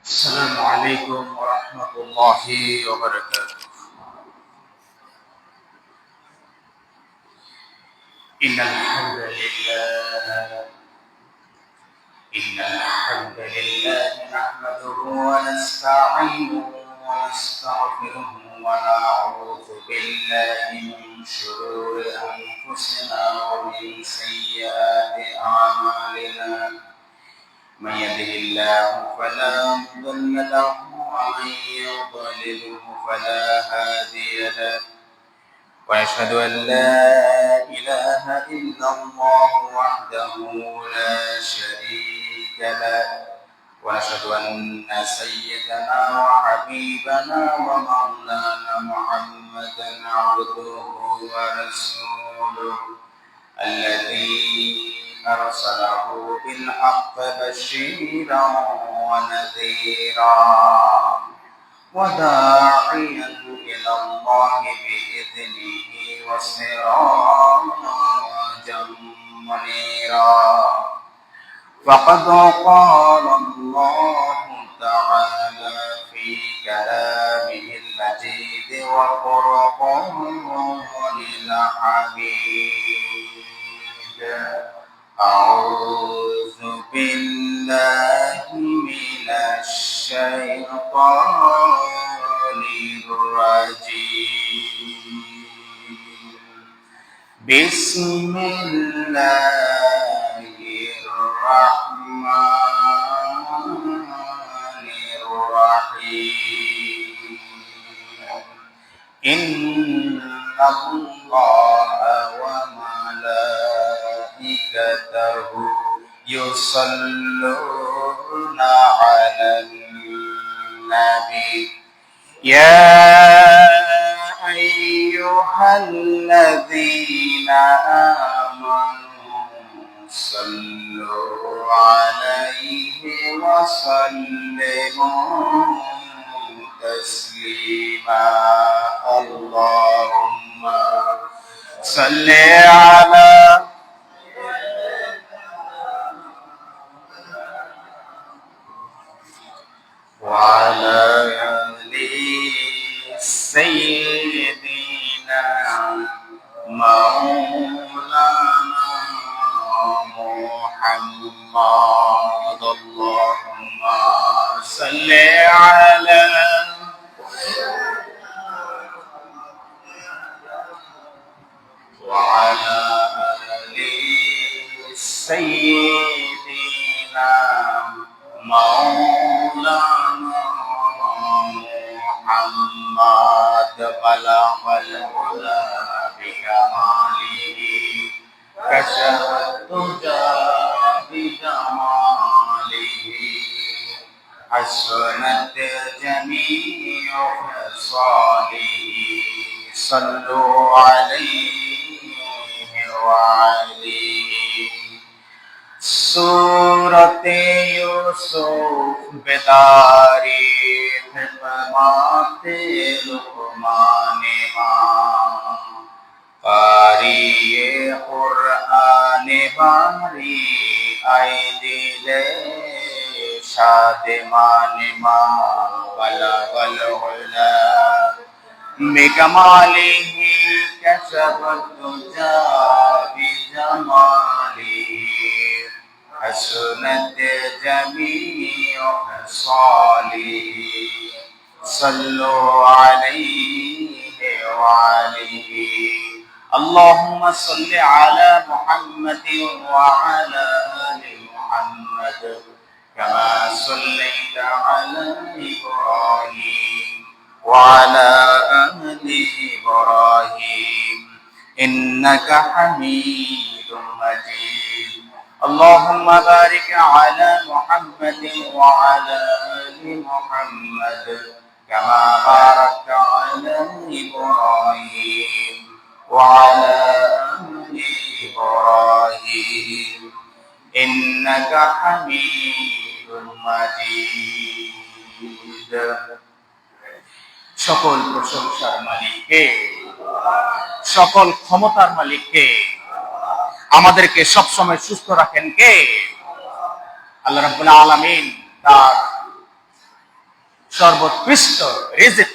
السلام عليكم ورحمة الله وبركاته. إن الحمد لله نحمده ونستعينه ونستغفره ونعوذ بالله من شرور أنفسنا ومن سيئات أعمالنا. من يهده الله فلا مضل له ومن يضلله فلا هادي له وأشهد أن لا إله إلا الله وحده لا شريك له وأشهد أن سيدنا وحبيبنا ومولانا محمدا عبده ورسوله الذي أرسله بالحق بشيرا ونذيرا وداعيا إلى الله بإذنه وسراجا منيرا. فقد قال الله تعالى في كلامه المجيد وفرقانه الحميد: أعوذ بالله من الشيطان الرجيم. بسم الله الرحمن الرحيم. إن الله وملائكته يصلون على النبي يا أيها الذين آمنوا صلوا عليه وسلموا تسليما. اللهم صل على وعلى آل سيدنا مولانا محمد. اللهم صل على وعلى آل سيدنا مولانا محمد. بلغ العلا بكماله كشف الدجى بجماله حسنت جميع خصاله. صلوا عليه وعليه. سورة يوسف بتاریخ خدمات لقمان قاری قرآن باری ای دل شادمان بلغ العلا بکماله کشف الدجى بجماله حسنت جميع خصاله. صلوا عليه وعليه. اللهم صل على محمد وعلى آل محمد كما صليت على إبراهيم وعلى آل إبراهيم إنك حميد مجيد. اللهم بارك على محمد وعلى آل محمد كما باركت على إبراهيم وعلى آل إبراهيم إنك حميد مجيد. সকল প্রশংসার মালিক কে? সকল ক্ষমতার মালিক কে? আমাদেরকে সব সময় সুস্থ রাখেন কে? আল্লাহ রাব্বুল আলামিন তার সর্বোৎকৃষ্ট রিজিক,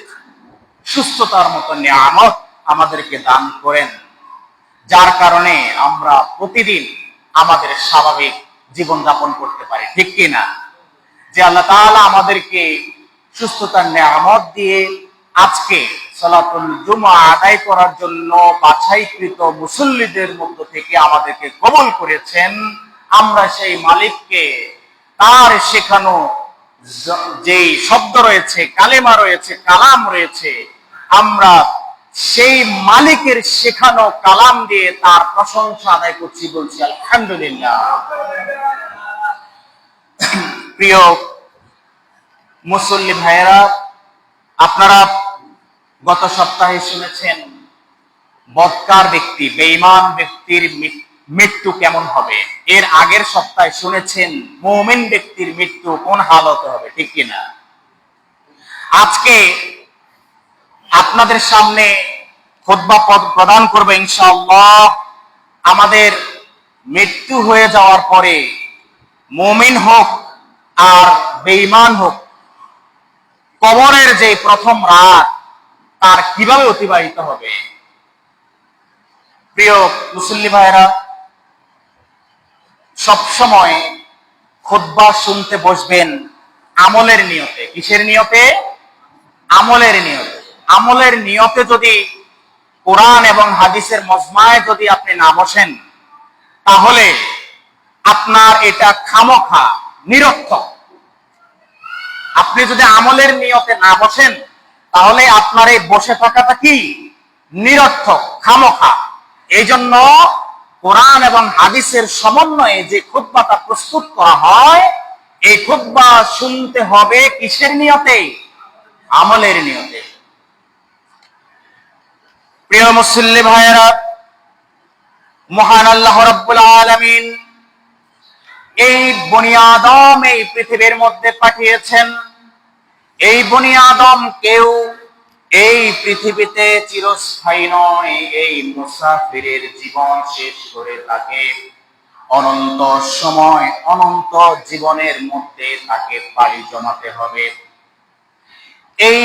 সুস্থতার মতো নিয়ামত আমাদেরকে দান করেন, যার কারণে আমরা প্রতিদিন আমাদের স্বাভাবিক জীবনযাপন করতে পারি, ঠিক কিনা? যে আল্লাহ তাআলা আমাদেরকে সুস্থতার নিয়ামত দিয়ে আজকে সালাতুল জুমা আদায় করার জন্য বাছাইকৃত মুসল্লিদের মধ্য থেকে আমাদেরকে কবুল করেছেন, আমরা সেই মালিককে তার শেখানো যে শব্দ রয়েছে, কালেমা রয়েছে, কালাম রয়েছে, আমরা সেই মালিকের শেখানো কালাম দিয়ে তার প্রশংসা আদায় করছি, বলছি আলহামদুলিল্লাহ। প্রিয় মুসল্লি ভাইয়েরা, আপনারা গত সপ্তাহে শুনেছেন বদকার ব্যক্তি, বেঈমান ব্যক্তির মৃত্যু কেমন হবে। এর আগের সপ্তাহে শুনেছেন মুমিন ব্যক্তির মৃত্যু কোন হালতে হবে, ঠিক কিনা? আজকে আপনাদের সামনে খুতবা প্রদান করবে ইনশাআল্লাহ। আমাদের মৃত্যু হয়ে যাওয়ার পরে মুমিন হোক আর বেঈমান হোক, কবরের যে প্রথম রাত তার কিভাবে অতিবাহিত হবে। প্রিয় মুসল্লি ভাইরা, সবসময় খুতবা শুনতে বসবেন আমলের নিয়তে। কিসের নিয়তে? আমলের নিয়তে। আমলের নিয়তে যদি কোরআন এবং হাদিসের মজমায় যদি আপনি না বসেন, তাহলে আপনার এটা খামোখা, নিরর্থক। আপনি যদি আমলের নিয়তে না বসেন, তাহলে আপনার এই বসে থাকাটা কি? নিরর্থক, খামোখা। এই জন্য কোরআন এবং হাদিসের সমন্বয়ে যে খুতবাটা প্রস্তুত করা হয়, এই খুতবা শুনতে হবে কিসের নিয়তে? আমলের নিয়তে। প্রিয় মুসল্লি ভাইয়েরা, মহান আল্লাহ রাব্বুল আলামিন এই বনি আদম এই পৃথিবীর মধ্যে পাঠিয়েছেন। এই বনি আদম কেউ এই পৃথিবীতে চিরস্থায়ী নয়, এই মুসাফিরের জীবন শেষ করে তাকে অনন্ত সময়, অনন্ত জীবনের মধ্যে তাকে পাড়ি জমাতে হবে। এই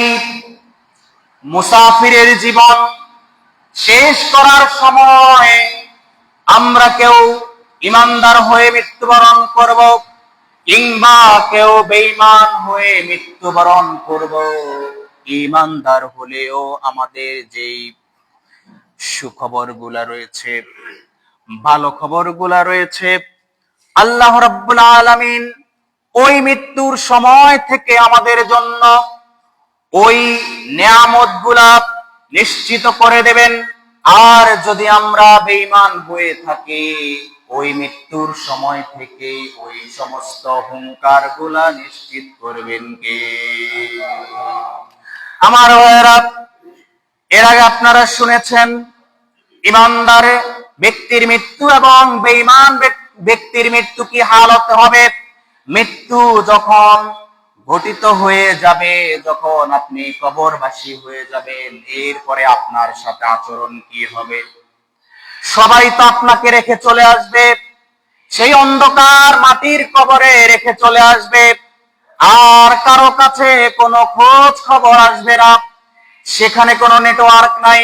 মুসাফিরের জীবন শেষ করার সময় আমরা কেউ ইমানদার হয়ে মৃত্যুবরণ করব, কিংবা কেউ বেঈমান হয়ে মৃত্যুবরণ করব। ইমানদার হলেও আমাদের যেই সুখবর গুলা রয়েছে, ভালো খবর গুলা রয়েছে, আল্লাহ রাব্বুল আলামিন ওই মৃত্যুর সময় থেকে আমাদের জন্য ওই নিয়ামত গুলা নিশ্চিত করে দেবেন। আর যদি আমরা বেঈমান হয়ে থাকি, ওই মৃত্যুর সময় থেকে ওই সমস্ত হুঙ্কার গুলা নিশ্চিত করবেন কে? আমার ভাইয়েরা, এর আগে আপনারা শুনেছেন ইমানদার ব্যক্তির মৃত্যু এবং বেঈমান ব্যক্তির মৃত্যু কি হালত হবে। মৃত্যু যখন ঘটিত হয়ে যাবে, যখন আপনি কবরবাসী হয়ে যাবেন, এরপরে আপনার সাথে আচরণ কি হবে? সবাই তো আপনাকে রেখে চলে আসবে, সেই অন্ধকার মাটির কবরে রেখে চলে আসবে, আর কারো কাছে কোনো খোঁজ খবর আসবে না। সেখানে কোনো নেটওয়ার্ক নাই,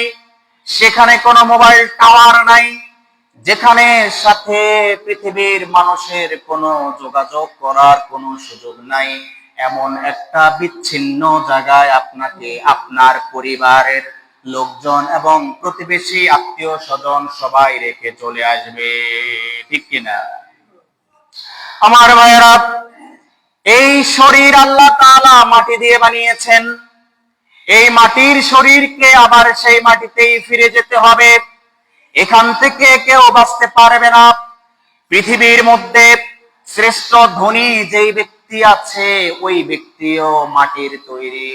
সেখানে কোনো মোবাইল টাওয়ার নাই, যেখানে সাথে পৃথিবীর মানুষের কোনো যোগাযোগ করার কোনো সুযোগ নাই। এমন একটা বিচ্ছিন্ন জায়গায় আপনাকে আপনার পরিবারের লোকজন এবং প্রতিবেশী, আত্মীয় স্বজন সবাই রেখে চলে আসবে, ঠিক কিনা? আমার ভাইয়েরা, এই শরীর আল্লাহ তাআলা মাটি দিয়ে বানিয়েছেন। এই মাটির শরীরকে আবার সেই মাটিতেই ফিরে যেতে হবে। এখান থেকে কেউ বাঁচতে পারবে না। পৃথিবীর মধ্যে শ্রেষ্ঠ ধনী যেই ব্যক্তি আছে, ওই ব্যক্তিও মাটির তৈরি।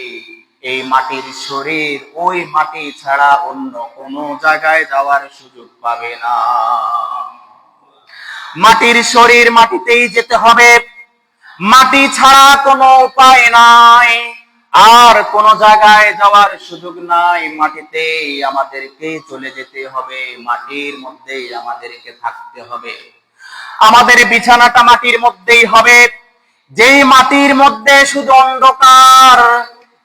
এই মাটির শরীর, ওই মাটি ছাড়া অন্য কোনো জায়গায় যাওয়ার সুযোগ পাবে না। মাটির শরীর মাটিতেই যেতে হবে, মাটি ছাড়া কোনো উপায় নাই, আর কোন জায়গায় যাওয়ার সুযোগ নাই। মাটিতেই আমাদেরকে চলে যেতে হবে, মাটির মধ্যেই আমাদেরকে থাকতে হবে। আমাদের বিছানাটা মাটির মধ্যেই হবে, যেই মাটির মধ্যে শুধু অন্ধকার,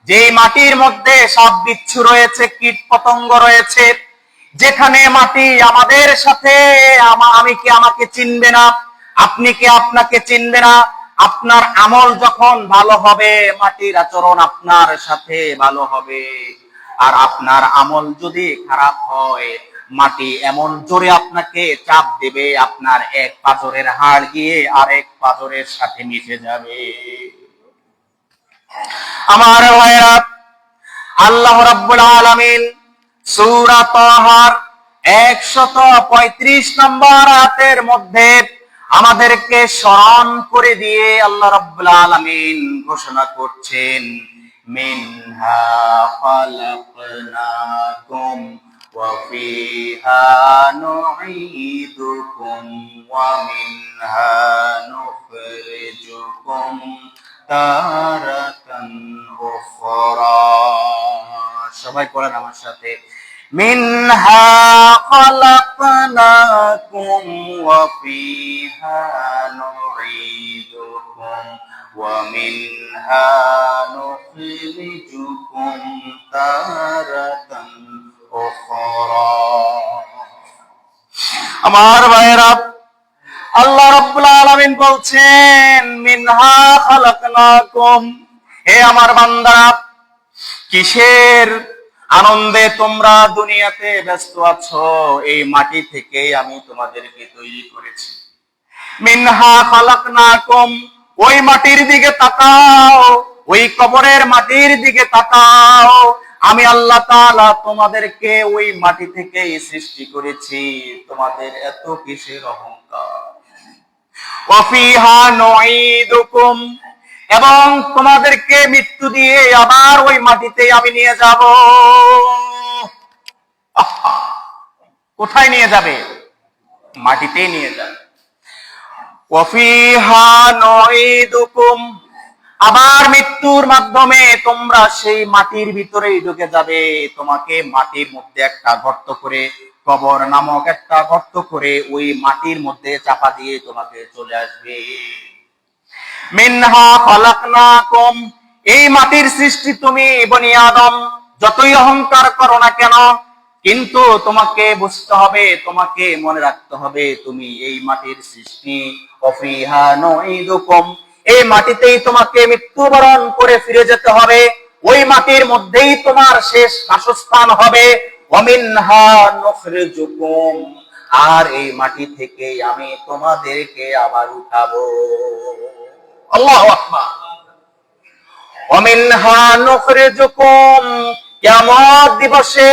যেই মাটির মধ্যে সাপ বিচ্ছু রয়েছে, কীট পতঙ্গ রয়েছে, যেখানে মাটি আমাদের সাথে, আমি কি আমাকে চিনবে না, আপনি কি আপনাকে চিনবে না। আপনার আমল যখন ভালো হবে, মাটির আচরণ আপনার সাথে ভালো হবে। আর আপনার আমল যদি খারাপ হয়, মাটি এমন জোরে আপনাকে চাপ দেবে, আপনার এক পাঁজরের হাড় গিয়ে আরেক পাঁজরের সাথে মিশে যাবে। আমার ভাইরা, আল্লাহ রাব্বুল আলামিন সূরা তাহার 135 নম্বর আয়াতের মধ্যে আমাদেরকে স্মরণ করে দিয়ে আল্লাহ রাব্বুল আলামিন ঘোষণা করছেন, মিনহা খালাকনাকুম ওয়া ফিহা নুঈদুকুম ওয়া মিনহা নুখরিজুকুম তারাতান উখরা। সবাই পড়েন আমার সাথে, মিনহা খালাকনাকুম ওয়া ফিহা নুঈদুকুম ওয়া মিনহা নুখরিজুকুম তারাতান উখরা। আমার ভাইরা, আল্লাহ রাব্বুল আলামিন বলছেন, মিনহা খালাকনাকুম, হে আমার বান্দারা, কিসের আনন্দে তোমরা দুনিয়াতে ব্যস্ত আছো? এই মাটি থেকে আমি তোমাদেরকে তৈরি করেছি। মিনহা খালাকনাকুম, ওই মাটির দিকে তাকাও, ওই কবরের মাটির দিকে তাকাও। আমি আল্লাহ তাআলা তোমাদেরকে ওই মাটি থেকেই সৃষ্টি করেছি, তোমাদের এত কিসের অহংকার। ওয়া ফিহা নুঈদুকুম, এবং তোমাদেরকে মৃত্যু দিয়ে আবার ওই মাটিতে আমি নিয়ে যাব। কোথায় নিয়ে যাবে? মাটিতেই নিয়ে যাবে। ওয়া ফিহা নুঈদুকুম, আবার মৃত্যুর মাধ্যমে তোমরা সেই মাটির ভিতরেই ঢুকে যাবে। তোমাকে মাটির মধ্যে একটা গর্ত করে, কবর নামক একটা গর্ত করে ওই মাটির মধ্যে চাপা দিয়ে তোমাকে চলে আসবে। মিনহা খালাকনাকুম, এই মাটির সৃষ্টি তুমি বনি আদম, যতই অহংকার করো না কেন, কিন্তু তোমাকে বুঝতে হবে, তোমাকে মনে রাখতে হবে, তুমি এই মাটির সৃষ্টি। ওয়া ফিহা নুঈদুকুম, এই মাটিতেই তোমাকে মৃত্যুবরণ করে ফিরে যেতে হবে, ওই মাটির মধ্যেই তোমার শেষ বাসস্থান হবে। ওয়া মিনহা নুখরিজুকুম, আর এই মাটি থেকে আমি তোমাদেরকে আবার উঠাবো। আল্লাহু আকবার। ওয়া মিনহা নুখরিজুকুম, কিয়ামত দিবসে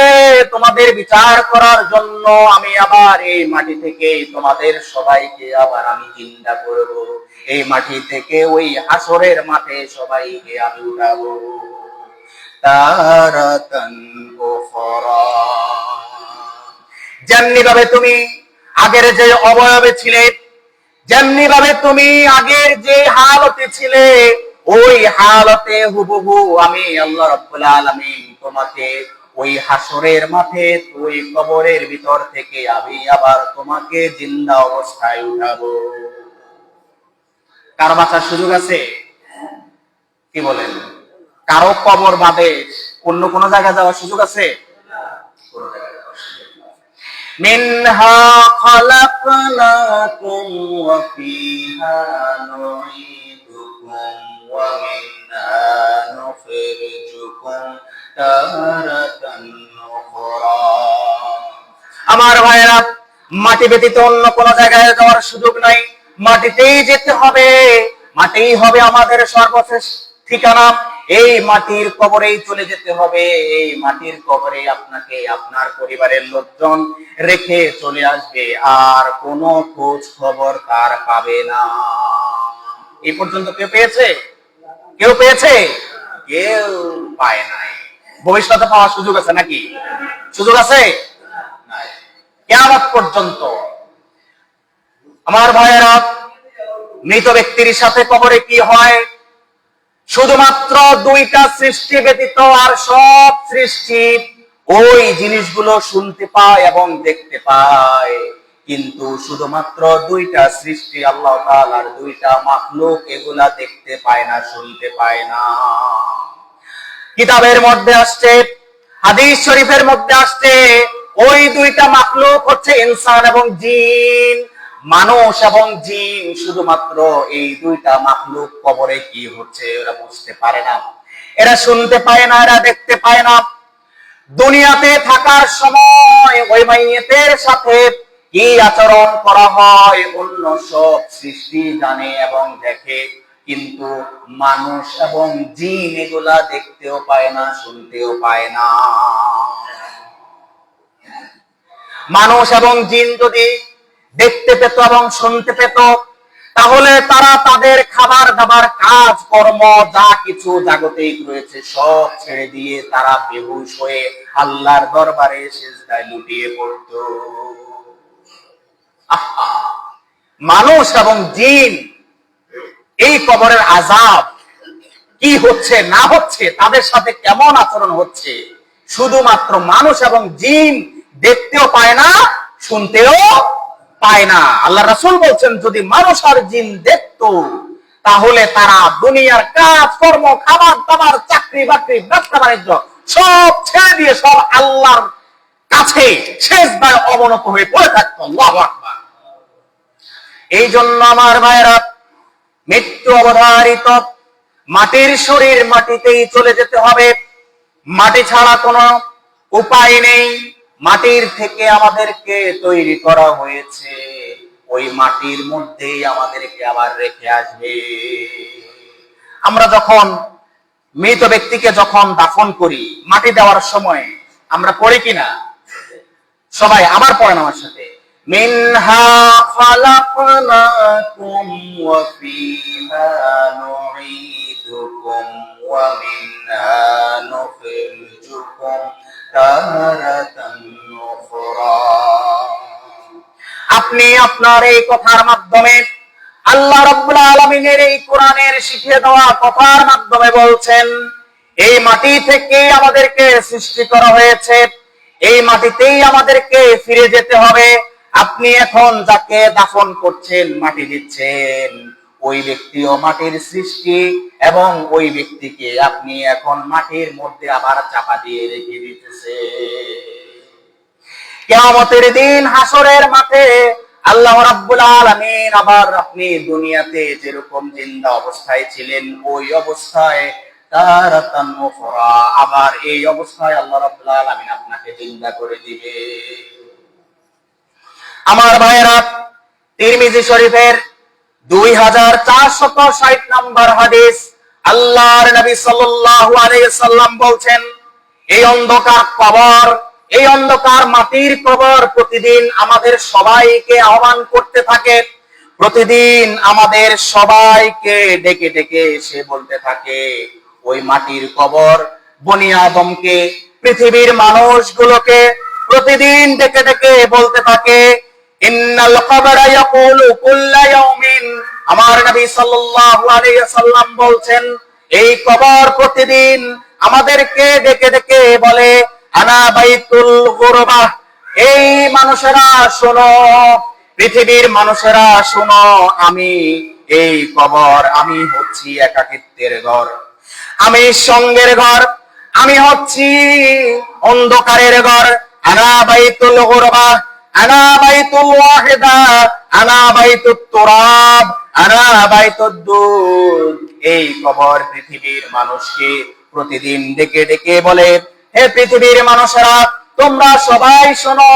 তোমাদের বিচার করার জন্য আমি আবার এই মাটি থেকে তোমাদের সবাইকে আবার আমি জিন্দা করব। এই মাটি থেকে ওই হাসরের মাঠে সবাইকে আমি উঠাবো। তারাতান উখরা, যেমনি ভাবে তুমি আগের যে অবয়বে ছিলে, যেমনি ভাবে তুমি আগের যে হালতে ছিলে, ওই হালতে হুবহু আমি আল্লাহ রাব্বুল আলামিন তোমাকে ওই হাসরের মাঠে, ওই কবরের ভিতর থেকে আমি আবার তোমাকে জিন্দা অবস্থায় উঠাবো। কারো বাঁচার সুযোগ আছে? কি বলেন? কারো কবর বাদে অন্য কোন জায়গায় যাওয়ার সুযোগ আছে? মিনহা খালাকনাকুম ওয়া ফিহা নুঈদুকুম ওয়া মিনহা নুখরিজুকুম তারাতান উখরা। আমার ভাইরা, মাটি ব্যতীত অন্য কোন জায়গায় যাওয়ার সুযোগ নাই, মাটিতেই যেতে হবে, মাটিই হবে আমাদের সর্বশেষ ঠিকানা। এই মাটির কবরেই চলে যেতে হবে, এই মাটির কবরে আপনাকে আপনার পরিবারের লোকজন রেখে চলে আসবে, আর কোনো খোঁজ খবর তার পাবে না। এই পর্যন্ত কেউ পেয়েছে? কেউ পেয়েছে? কেউ পায় নাই। ভবিষ্যতে পাওয়ার সুযোগ আছে নাকি? সুযোগ আছে? নাই। কিয়ামত পর্যন্ত। আমার ভাইয়েরা, মৃত ব্যক্তির সাথে কবরে কি হয়? শুধুমাত্র দুইটা সৃষ্টি ব্যতীত আর সব সৃষ্টি ওই জিনিসগুলো শুনতে পায় এবং দেখতে পায়। কিন্তু শুধুমাত্র দুইটা সৃষ্টি আল্লাহ তাআলার, দুইটা মাখলুক, এগুলা দেখতে পায় না, শুনতে পায় না। কিতাবের মধ্যে আসছে, হাদিস শরীফের মধ্যে আসছে, ওই দুইটা মাখলুক হচ্ছে ইনসান এবং জিন। মানুষ এবং জিন, শুধুমাত্র এই দুইটা মাখলুক কবরে কি হচ্ছে এরা বুঝতে পারে না, এরা শুনতে পায় না, এরা দেখতে পায় না। দুনিয়াতে থাকার সময় ওই মাইয়িতের সাথে কি আচরণ করা হয় অন্য সব সৃষ্টি জানে এবং দেখে, কিন্তু মানুষ এবং জিন এগুলা দেখতেও পায় না, শুনতেও পায় না। মানুষ এবং জিন যদি দেখতে পেত এবং শুনতে পেত, তাহলে তারা তাদের খাবার দাবার, কাজ কর্ম, যা কিছু জাগতিক রয়েছে সব ছেড়ে দিয়ে তারা বেহুশ হয়ে আল্লাহর দরবারে সিজদায় লুটিয়ে পড়ত। মানুষ এবং জিন এই কবরের আযাব কি হচ্ছে না হচ্ছে, তাদের সাথে কেমন আচরণ হচ্ছে, শুধুমাত্র মানুষ এবং জিন দেখতেও পায় না, শুনতেও পায় না। আল্লাহ রাসূল বলছেন, যদি মানুষ আর জিন দেখতো তাহলে তারা দুনিয়ার কাজ কর্ম, খাবার দাবার, চাকরি বাকরি, ব্যবসা বাণিজ্য সব ছেড়ে দিয়ে সব আল্লাহর কাছে সিজদায় অবনত হয়ে পড়ে থাকতো। আল্লাহু আকবার। এই জন্য আমার ভাইরা, মৃত্যু অবধারিত, মাটির শরীর মাটিতেই চলে যেতে হবে, মাটি ছাড়া কোনো উপায় নেই। মাটির থেকে আমাদেরকে তৈরি করা হয়েছে, ওই মাটির মধ্যেই আমাদেরকে আবার রেখে আসবে। আমরা যখন মৃত ব্যক্তিকে যখন দাফন করি, মাটি দেওয়ার সময় আমরা পড়ি কিনা? সবাই আবার পড়েন আমার সাথে, মিনহা খালাকনাকুম ওয়া ফিহা নুঈদুকুম ওয়া মিনহা নুখরিজুকুম তারাতান উখরা। আপনি আপনার এই কথার মাধ্যমে, আল্লাহ রাব্বুল আলামিনের এই কোরআনের শিখিয়ে দেওয়া কথার মাধ্যমে বলছেন, এই মাটি থেকে আমাদেরকে সৃষ্টি করা হয়েছে, এই মাটিতেই আমাদেরকে ফিরে যেতে হবে। আপনি এখন যাকে দাফন করছেন, মাটি দিচ্ছেন, ওই ব্যক্তিও মাটির সৃষ্টি, এবং ওই ব্যক্তিকে আপনি এখন মাটির মধ্যে আবার চাপা দিয়ে রেখে দিতেছে। কিয়ামতের দিন হাসরের মাঠে আল্লাহ রাব্বুল আলামিন আবার আপনি দুনিয়াতে যেরকম জিন্দা অবস্থায় ছিলেন, ওই অবস্থায় তারাতান উখরা, আবার এই অবস্থায় আল্লাহ রাব্বুল আলামিন আপনাকে জিন্দা করে দিবে। আমার ভাইরা, তিরমিজি শরীফের 2460 নম্বর হাদিস, আল্লাহর নবী সাল্লাল্লাহু আলাইহি সাল্লাম বলছেন, এই অন্ধকার কবর, এই অন্ধকার মাটির কবর প্রতিদিন আমাদের সবাইকে আহ্বান করতে থাকে, প্রতিদিন আমাদের সবাইকে ডেকে ডেকে সে বলতে থাকে। ওই মাটির কবর বনি আদমকে, পৃথিবীর মানুষগুলোকে প্রতিদিন ডেকে ডেকে বলতে থাকে, ইন্নাল কবরা ইয়াকুলু কুল্লা ইয়াউমিন। আমার নবী সাল্লাল্লাহু আলাইহি সাল্লাম বলছেন, এই কবর প্রতিদিন আমাদেরকে ডেকে ডেকে বলে, আনা বাইতুল গুরবা। এই মানুষেরা শোনো, পৃথিবীর মানুষেরা শোনো, আমি এই কবর, আমি হচ্ছি একাকিত্বের ঘর, আমি সঙ্গের ঘর, আমি হচ্ছি অন্ধকারের ঘর। আনা বাইতুল গুরবা, আনা বাইতুল ওয়াহিদা, আনা বাইতুত তুরাব, আনা বাইতুদ দুর। এই কবর পৃথিবীর মানুষকে প্রতিদিন ডেকে ডেকে বলে, হে পৃথিবীর মানুষেরা, তোমরা সবাই শোনো,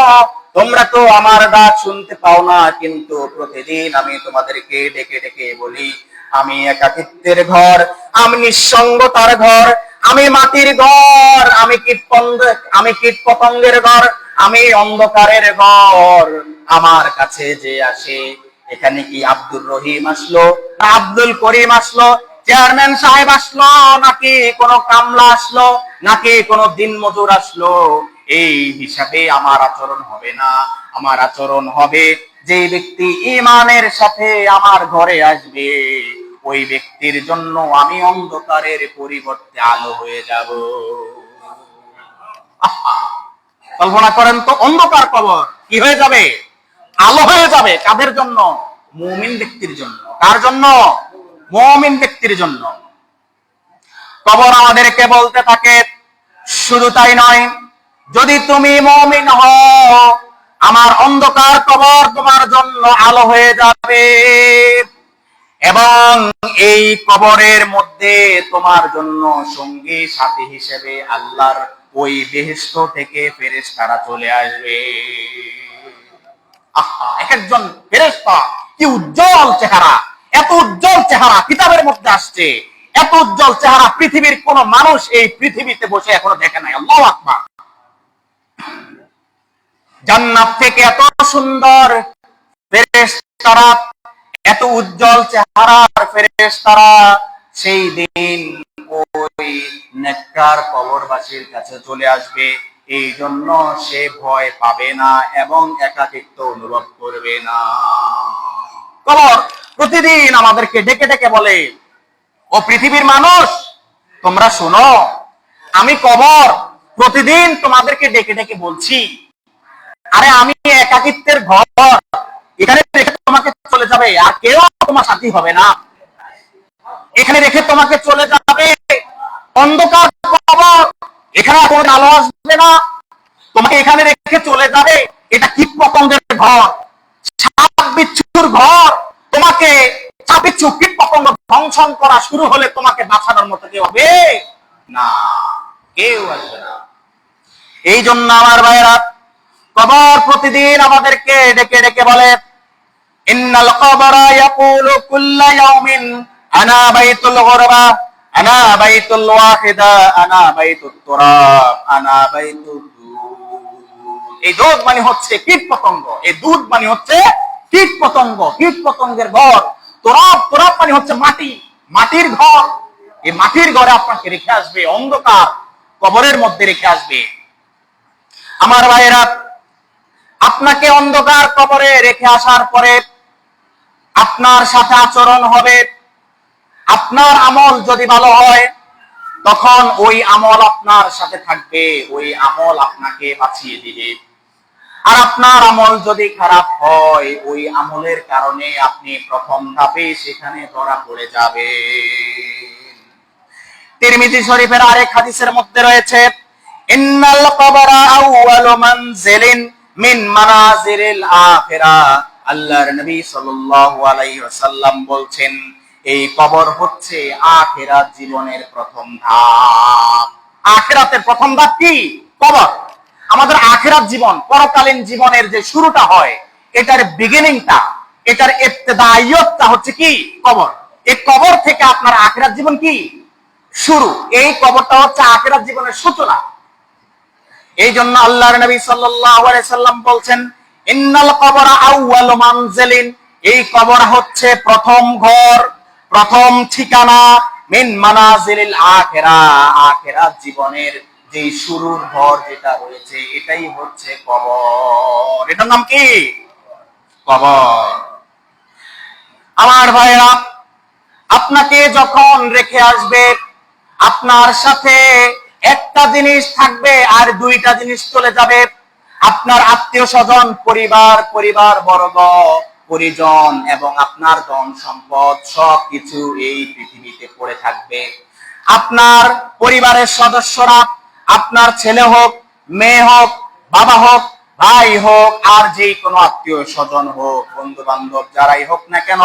তোমরা তো আমার ডাক শুনতে পাও না, কিন্তু প্রতিদিন আমি তোমাদেরকে ডেকে ডেকে বলি, আমি একাকিত্বের ঘর, আমি নিঃসঙ্গতার ঘর, আমি মাটির ঘর, আমি কীট পতঙ্গের ঘর, আমি অন্ধকারের ঘর। আমার কাছে যে আসে, এখানে কি আব্দুর রহিম আসলো, না আব্দুল করিম আসলো, চেয়ারম্যান সাহেব আসলো, নাকি কোনো কামলা আসলো, নাকি কোনো দিনমজুর আসলো, এই হিসাবে আমার আচরণ হবে না। আমার আচরণ হবে, যে ব্যক্তি ঈমানের সাথে আমার ঘরে আসবে, ওই ব্যক্তির জন্য আমি অন্ধকারের পরিবর্তে আলো হয়ে যাব। কল্পনা করেন তো, অন্ধকার কবর কি হয়ে যাবে? আলো হয়ে যাবে। কাদের জন্য? মুমিন ব্যক্তির জন্য। কার জন্য? মুমিন ব্যক্তির জন্য। কবর আমাদেরকে বলতে থাকে, শুধু তাই নয়, যদি তুমি মুমিন হও আমার অন্ধকার কবর তোমার জন্য আলো হয়ে যাবে, এবং এই কবরের মধ্যে তোমার জন্য সঙ্গী সাথী হিসেবে আল্লাহর ওই বেহেশত থেকে ফেরেশতারা চলে আসবে। আহা, এক একজন ফেরেশতা কি উজ্জ্বল চেহারা! এত উজ্জ্বল চেহারা কিতাবের মধ্যে আসছে, এত উজ্জ্বল চেহারা পৃথিবীর কোন মানুষ এই পৃথিবীতে বসে এখনো দেখে নাই। আল্লাহু আকবার। জান্নাত থেকে এত সুন্দর ফেরেশতারা, এত উজ্জ্বল চেহারার ফেরেশতারা সেই দিন ওই নেককার কবরবাসীর কাছে চলে আসবে। এই জন্য সে ভয় পাবে না এবং একাকিত্ব অনুভব করবে না। কবর প্রতিদিন আমাদেরকে ডেকে ডেকে বলে, ও পৃথিবীর মানুষ তোমরা শোনো, আমি কবর প্রতিদিন তোমাদেরকে ডেকে ডেকে বলছি, আরে আমি একাকিত্বের ঘর, এখানে রেখে তোমাকে চলে যাবে, আর কেউ তোমার সাথী হবে না। এখানে রেখে তোমাকে চলে যাবে অন্ধকার কবর, এখানে কোনো আলো আসবে না। তোমাকে এখানে রেখে চলে যাবে, এটা কীট পতঙ্গের ঘর, সাপ বিচ্ছুর ঘর। তোমাকে সাপ বিচ্ছু কীট পতঙ্গ ধ্বংসন করা শুরু হলে তোমাকে বাঁচানোর মতো কেউ হবে না, কেউ আসবে না। এই জন্য আমার ভাইয়েরা, কবর প্রতিদিন আমাদেরকে ডেকে ডেকে বলে, ইন্নাল কবরা ইয়াকুলু কুল্লা ইয়াউমিন আনা বাইতুল গুরবা, আনা বাইতুল ওয়াহিদা, আনা বাইতুত তুরাব, আনা বাইতুদ দুদ। এই দুধ মানে হচ্ছে কীট পতঙ্গ, এই দুধ মানে হচ্ছে কীট পতঙ্গ, কীট পতঙ্গের ঘর। তুরাব, তুরাব মানে হচ্ছে মাটি, মাটির ঘর। এই মাটির ঘরে আপনাকে রেখে আসবে, অন্ধকার কবরের মধ্যে রেখে আসবে। আমার ভাইয়েরা, আপনাকে অন্ধকার কবরে রেখে আসার পরে আপনার সাথে আচরণ হবে, আপনার আমল যদি ভালো হয় তখন ওই আমল আপনার সাথে থাকবে, ওই আমল আপনাকে বাঁচিয়ে দিবে। আর আপনার আমল যদি খারাপ হয়, ওই আমলের কারণে আপনি প্রথম ধাপে সেখানে ধরা পড়ে যাবে। তিরমিজি শরীফের আরেক হাদিসের মধ্যে রয়েছে, ইন্নাল কবরা আউয়ালু মানজিলিন মিন মানাজিরিল আখিরাহ। আল্লাহর নবী সাল্লাল্লাহু আলাইহি ওয়াসাল্লাম বলছেন, এই কবর হচ্ছে আখিরাত জীবনের প্রথম ধাপ। আখিরাতের প্রথম ধাপ কি? কবর। আমাদের আখিরাত জীবন, পরকালীন জীবনের যে শুরুটা হয়, এটার বিগিনিংটা, এটার ইবতিদাইয়তটা হচ্ছে কি? কবর। এই কবর থেকে আপনার আখিরাত জীবন কি? শুরু। এই কবরটা হচ্ছে আখিরাত জীবনের সূচনা। এই জন্য আল্লাহর নবী সাল্লাল্লাহু আলাইহি সাল্লাম বলছেন, ইন্নাল কবরা আউয়ালু মানজিলিন, এই কবর হচ্ছে প্রথম ঘর, প্রথম ঠিকানা, মিন মানাজিলিল আখিরাহ, আখিরাত জীবনের যে শুরুর ঘর যেটা রয়েছে, এটাই হচ্ছে কবর। এটার নাম কি? কবর। আমার ভাইরা, আপনাকে যখন রেখে আসবে, আপনার সাথে একটা জিনিস থাকবে আর দুইটা জিনিস চলে যাবে। আপনার আত্মীয় স্বজন, পরিবার বর্গ, পরিজন এবং আপনার ধন সম্পদ সবকিছু এই পৃথিবীতে পড়ে থাকবে। আপনার পরিবারের সদস্যরা, আপনার ছেলে হোক, মেয়ে হোক, বাবা হোক, ভাই হোক, আর যে কোনো আত্মীয় স্বজন হোক, বন্ধু বান্ধব যারাই হোক না কেন,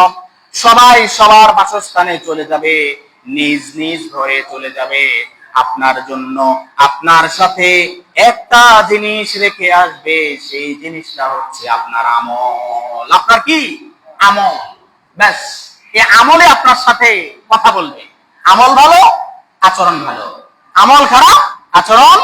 সবাই সবার বাসস্থানে চলে যাবে, নিজ নিজ ঘরে চলে যাবে। আপনার জন্য আপনার সাথে একটা জিনিস রেখে আসবে, সেই জিনিসটা হচ্ছে আপনার আমল। আপনার কি? আমল। ব্যাস, এই আমলে আপনার সাথে কথা বলবে। আমল ভালো, আচরণ ভালো। আমল খারাপ, আচরণ